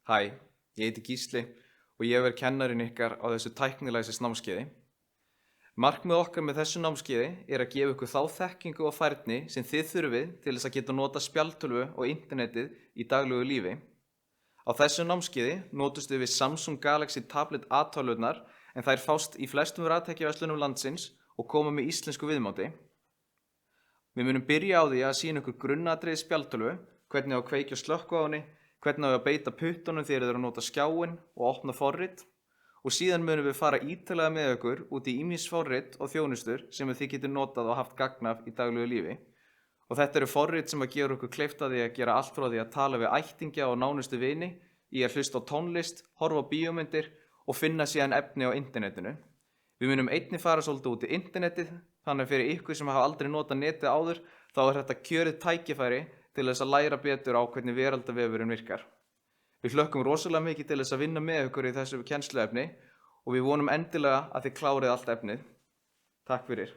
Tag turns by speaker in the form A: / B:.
A: Hæ, ég heiti Gísli og ég verð kennarinn ykkar á þessu tæknilæsis námskeiði. Markmið okkar með þessu námskeiði er að gefa ykkur þá þekkingu og færni sem þið þurfið til þess að geta nota spjaldtölvu og internetið í daglegu lífi. Á þessu námskeiði notumst við Samsung Galaxy Tablet A12-urnar en þær fást í flestum raftækjaverslunum landsins og koma með íslensku viðmáti. Við munum byrja á því að sýna ykkur grunnatriði spjaldtölvu, hvernig á að kveikja og slökkva á henni, hvernig á að beita puttunum þegar þið eru að nota skjáinn og opna forrit og síðan munum við fara ítarlega með ykkur út í ýmis forrit og þjónustur sem þið getur notað og haft gagn af í daglegu lífi. Og þetta eru forrit sem að gera okkur kleift að því að gera allt frá því að tala við ættingja og nánustu vini, í að hlusta á tónlist, horfa á bíómyndir og finna síðan efni á internetinu. Við munum einnig fara svolítið út í internetið, þannig fyrir ykkur sem hafa aldrei notað netið áður, þá er þetta kjörið tækifæri til þess að læra betur á hvernig veraldavefurinn virkar. Við hlökkum rosalega mikið til þess að vinna með ykkur í þessu kennsluefni og við vonum endilega að þið klárið allt efnið. Takk fyrir.